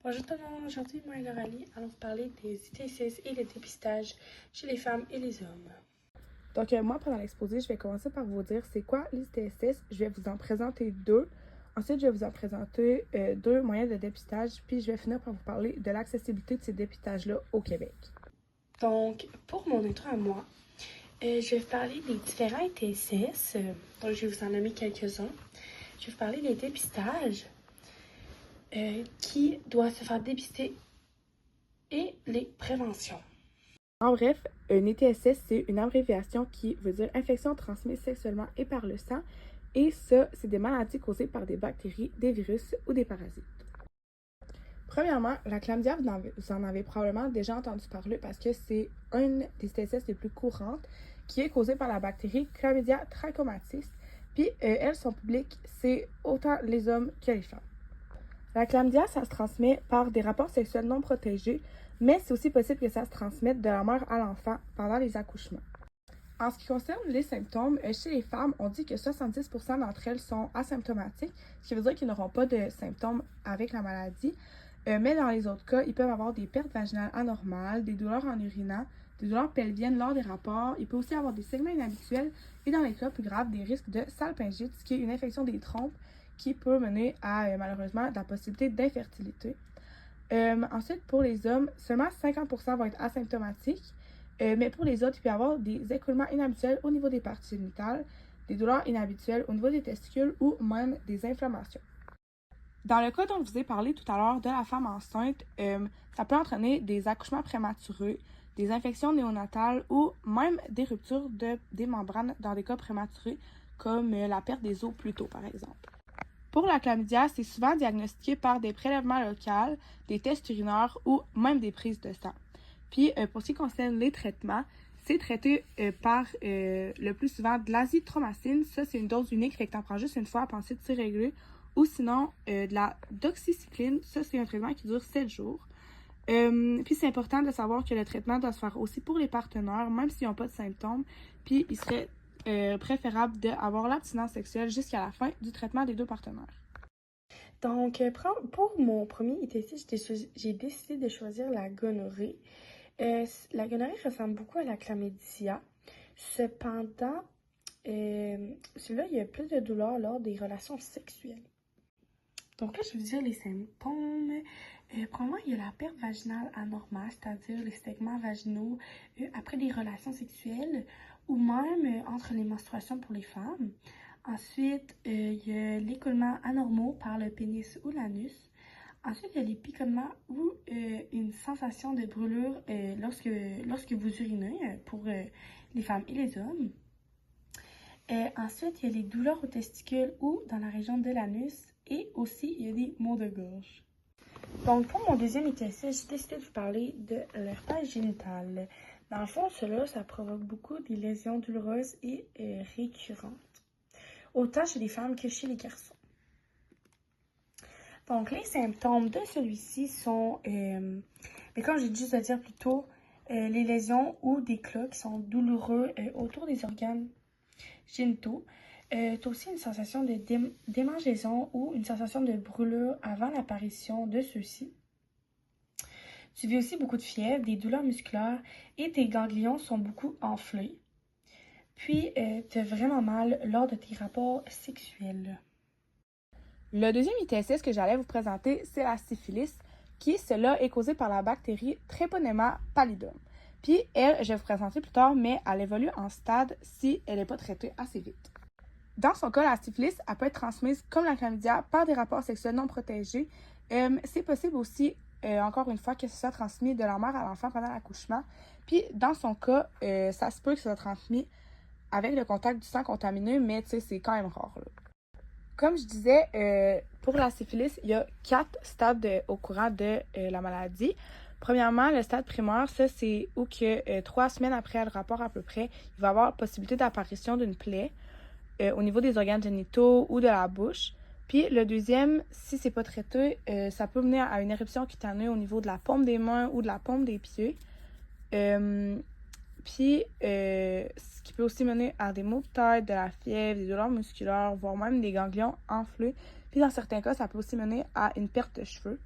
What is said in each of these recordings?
Bonjour tout le monde, aujourd'hui moi et Laurelie allons vous parler des ITSS et le dépistage chez les femmes et les hommes. Donc, moi, pendant l'exposé, je vais commencer par vous dire c'est quoi l'ITSS. Je vais vous en présenter deux. Ensuite, je vais vous en présenter deux moyens de dépistage. Puis, je vais finir par vous parler de l'accessibilité de ces dépistages-là au Québec. Donc, pour mon intro à moi, je vais vous parler des différents ITSS. Donc, je vais vous en nommer quelques-uns. Je vais vous parler des dépistages qui doivent se faire dépister et les préventions. En bref, un ITSS, c'est une abréviation qui veut dire infection transmise sexuellement et par le sang. Et ça, c'est des maladies causées par des bactéries, des virus ou des parasites. Premièrement, la chlamydia, vous en avez probablement déjà entendu parler parce que c'est une des ITSS les plus courantes qui est causée par la bactérie Chlamydia trachomatis. Puis, elles sont publiques, c'est autant les hommes que les femmes. La chlamydia, ça se transmet par des rapports sexuels non protégés, mais c'est aussi possible que ça se transmette de la mère à l'enfant pendant les accouchements. En ce qui concerne les symptômes, chez les femmes, on dit que 70% d'entre elles sont asymptomatiques, ce qui veut dire qu'ils n'auront pas de symptômes avec la maladie. Mais dans les autres cas, ils peuvent avoir des pertes vaginales anormales, des douleurs en urinant, des douleurs pelviennes lors des rapports. Il peut aussi avoir des saignements inhabituels et dans les cas plus graves, des risques de salpingite, ce qui est une infection des trompes qui peut mener à malheureusement la possibilité d'infertilité. Ensuite, pour les hommes, seulement 50% vont être asymptomatiques, mais pour les autres, il peut y avoir des écoulements inhabituels au niveau des parties génitales, des douleurs inhabituelles au niveau des testicules ou même des inflammations. Dans le cas dont je vous ai parlé tout à l'heure de la femme enceinte, ça peut entraîner des accouchements prématurés, des infections néonatales ou même des ruptures des membranes dans des cas prématurés, comme la perte des os plus tôt, par exemple. Pour la chlamydia, c'est souvent diagnostiqué par des prélèvements locaux, des tests urinaires ou même des prises de sang. Puis, pour ce qui concerne les traitements, c'est traité par le plus souvent de l'azithromycine. Ça, c'est une dose unique, fait que tu en prends juste une fois à penser de tir régulier. Ou sinon, de la doxycycline. Ça, c'est un traitement qui dure 7 jours. Puis, c'est important de savoir que le traitement doit se faire aussi pour les partenaires, même s'ils n'ont pas de symptômes. Puis, il serait préférable d'avoir l'abstinence sexuelle jusqu'à la fin du traitement des deux partenaires. Donc, pour mon premier ITSS, j'ai décidé de choisir la gonorrhée. La gonorrhée ressemble beaucoup à la chlamydia. Cependant, celui-là, il y a plus de douleur lors des relations sexuelles. Donc là, je vais vous dire les symptômes. Premièrement, il y a la perte vaginale anormale, c'est-à-dire les segments vaginaux après des relations sexuelles ou même entre les menstruations pour les femmes. Ensuite, il y a l'écoulement anormaux par le pénis ou l'anus. Ensuite, il y a les picotements ou une sensation de brûlure lorsque vous urinez pour les femmes et les hommes. Ensuite, il y a les douleurs aux testicules ou dans la région de l'anus. Et aussi, il y a des maux de gorge. Donc, pour mon deuxième ITSS, j'ai décidé de vous parler de l'herpès génital. Dans le fond, cela, ça provoque beaucoup des lésions douloureuses et récurrentes, autant chez les femmes que chez les garçons. Donc, les symptômes de celui-ci sont, mais comme j'ai dit de dire plus tôt, les lésions ou des clots qui sont douloureux autour des organes génitaux. Tu as aussi une sensation de démangeaison ou une sensation de brûlure avant l'apparition de ceux-ci. Tu vis aussi beaucoup de fièvre, des douleurs musculaires et tes ganglions sont beaucoup enflés. Puis, tu as vraiment mal lors de tes rapports sexuels. Le deuxième ITSS que j'allais vous présenter, c'est la syphilis, qui, cela, est causée par la bactérie Treponema pallidum. Puis, elle, je vais vous présenter plus tard, mais elle évolue en stade si elle n'est pas traitée assez vite. Dans son cas, la syphilis, elle peut être transmise comme la chlamydia par des rapports sexuels non protégés. C'est possible aussi, encore une fois, que ce soit transmis de la mère à l'enfant pendant l'accouchement. Puis, dans son cas, ça se peut que ce soit transmis avec le contact du sang contaminé, mais tu sais, c'est quand même rare, là. Comme je disais, pour la syphilis, il y a 4 stades au courant de la maladie. Premièrement, le stade primaire, ça, c'est où que 3 semaines après le rapport à peu près, il va y avoir possibilité d'apparition d'une plaie au niveau des organes génitaux ou de la bouche. Puis le deuxième, si c'est pas traité, ça peut mener à une éruption cutanée au niveau de la paume des mains ou de la paume des pieds. Ce qui peut aussi mener à des maux de tête, de la fièvre, des douleurs musculaires, voire même des ganglions enflés. Puis dans certains cas, ça peut aussi mener à une perte de cheveux.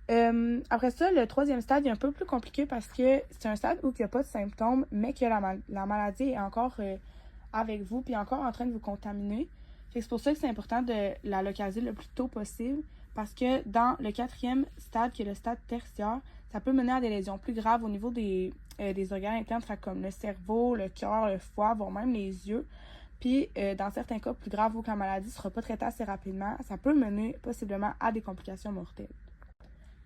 Après ça, le troisième stade est un peu plus compliqué parce que c'est un stade où il n'y a pas de symptômes, mais que la maladie est encore avec vous puis encore en train de vous contaminer. Fait que c'est pour ça que c'est important de la localiser le plus tôt possible parce que dans le quatrième stade, qui est le stade tertiaire, ça peut mener à des lésions plus graves au niveau des organes internes, comme le cerveau, le cœur, le foie, voire même les yeux. Puis, dans certains cas plus graves où la maladie ne sera pas traitée assez rapidement, ça peut mener possiblement à des complications mortelles.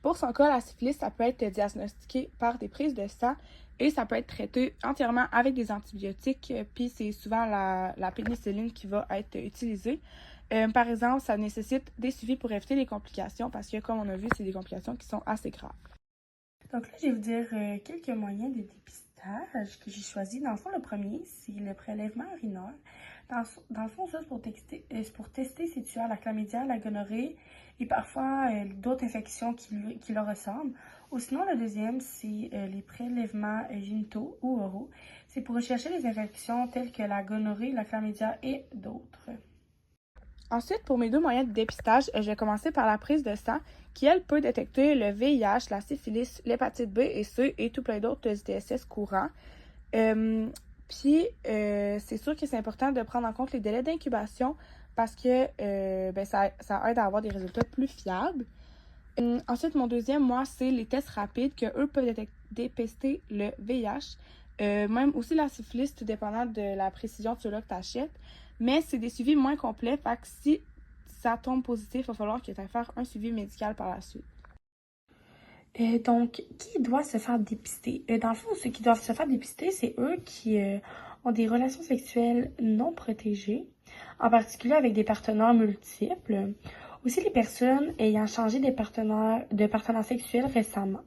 Pour son cas, la syphilis, ça peut être diagnostiqué par des prises de sang et ça peut être traité entièrement avec des antibiotiques, puis c'est souvent la pénicilline qui va être utilisée. Par exemple, ça nécessite des suivis pour éviter les complications parce que, comme on a vu, c'est des complications qui sont assez graves. Donc là, je vais vous dire quelques moyens de dépistage que j'ai choisi. Dans le fond, le premier, c'est le prélèvement urinaire. Dans le fond, ça, c'est pour tester si tu as la chlamydia, la gonorrhée et parfois d'autres infections qui leur ressemblent. Ou sinon, le deuxième, c'est les prélèvements génitaux ou oraux. C'est pour rechercher les infections telles que la gonorrhée, la chlamydia et d'autres. Ensuite, pour mes deux moyens de dépistage, je vais commencer par la prise de sang, qui, elle, peut détecter le VIH, la syphilis, l'hépatite B et C et tout plein d'autres ITSS courants. C'est sûr que c'est important de prendre en compte les délais d'incubation parce que ça aide à avoir des résultats plus fiables. Ensuite, mon deuxième, moi, c'est les tests rapides que eux peuvent dépister le VIH, même aussi la syphilis, tout dépendant de la précision de ceux-là que tu achètes. Mais c'est des suivis moins complets, fait que si ça tombe positif, il va falloir que tu ailles faire un suivi médical par la suite. Donc, qui doit se faire dépister? Dans le fond, ceux qui doivent se faire dépister, c'est eux qui ont des relations sexuelles non protégées, en particulier avec des partenaires multiples. Aussi, les personnes ayant changé de partenaire sexuel récemment.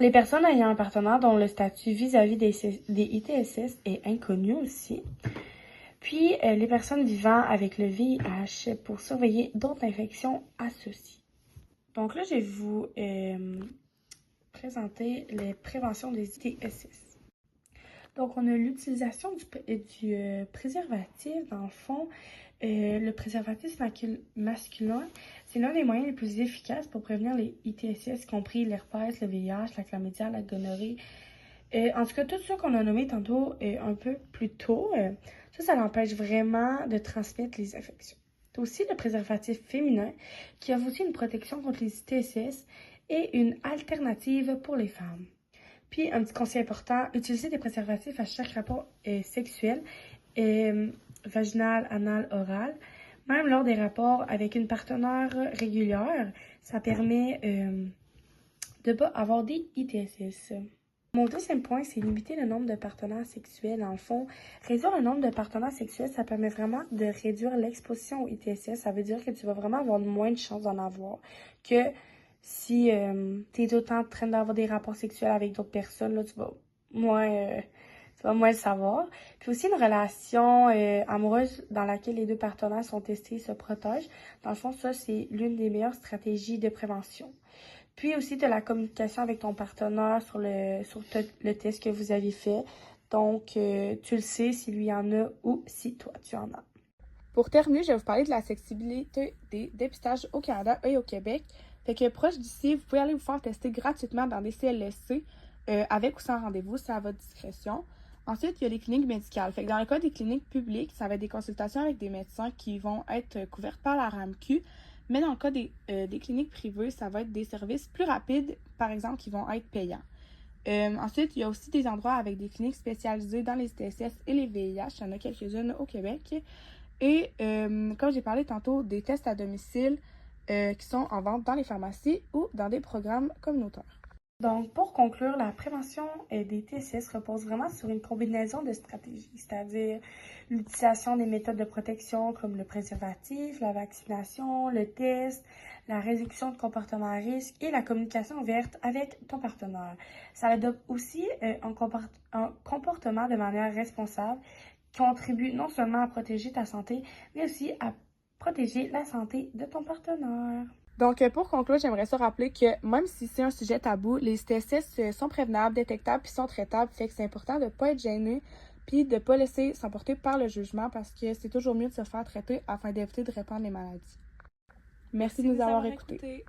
Les personnes ayant un partenaire dont le statut vis-à-vis des ITSS est inconnu aussi. Puis, les personnes vivant avec le VIH pour surveiller d'autres infections associées. Donc là, je vais vous présenter les préventions des ITSS. Donc, on a l'utilisation du préservatif. Dans le fond, le préservatif masculin, c'est l'un des moyens les plus efficaces pour prévenir les ITSS, compris l'herpès, le VIH, la chlamydia, la gonorrhée. En tout cas, tout ça qu'on a nommé tantôt un peu plus tôt, ça l'empêche vraiment de transmettre les infections. C'est aussi le préservatif féminin qui offre aussi une protection contre les ITSS et une alternative pour les femmes. Puis, un petit conseil important, utiliser des préservatifs à chaque rapport sexuel, vaginal, anal, oral. Même lors des rapports avec une partenaire régulière, ça permet de ne pas avoir des ITSS. Mon deuxième point, c'est limiter le nombre de partenaires sexuels. Dans le fond, réduire le nombre de partenaires sexuels, ça permet vraiment de réduire l'exposition au ITSS. Ça veut dire que tu vas vraiment avoir moins de chances d'en avoir que si tu es autant en train d'avoir des rapports sexuels avec d'autres personnes, là, tu vas moins le savoir. Puis aussi une relation amoureuse dans laquelle les deux partenaires sont testés et se protègent. Dans le fond, ça, c'est l'une des meilleures stratégies de prévention. Puis aussi de la communication avec ton partenaire sur le test que vous avez fait. Donc, tu le sais si lui en a ou si toi tu en as. Pour terminer, je vais vous parler de l'accessibilité des dépistages au Canada et au Québec. Fait que proche d'ici, vous pouvez aller vous faire tester gratuitement dans des CLSC avec ou sans rendez-vous, c'est à votre discrétion. Ensuite, il y a les cliniques médicales. Fait que dans le cas des cliniques publiques, ça va être des consultations avec des médecins qui vont être couvertes par la RAMQ. Mais dans le cas des cliniques privées, ça va être des services plus rapides, par exemple, qui vont être payants. Ensuite, il y a aussi des endroits avec des cliniques spécialisées dans les ITSS et les VIH. Il y en a quelques-unes au Québec. Et comme j'ai parlé tantôt, des tests à domicile qui sont en vente dans les pharmacies ou dans des programmes communautaires. Donc, pour conclure, la prévention des TSS repose vraiment sur une combinaison de stratégies, c'est-à-dire l'utilisation des méthodes de protection comme le préservatif, la vaccination, le test, la réduction de comportements à risque et la communication ouverte avec ton partenaire. Ça adopte aussi un comportement de manière responsable qui contribue non seulement à protéger ta santé, mais aussi à protéger la santé de ton partenaire. Donc, pour conclure, j'aimerais ça rappeler que même si c'est un sujet tabou, les ITSS sont prévenables, détectables puis sont traitables. Fait que c'est important de ne pas être gêné puis de ne pas laisser s'emporter par le jugement parce que c'est toujours mieux de se faire traiter afin d'éviter de répandre les maladies. Merci de nous avoir écoutés.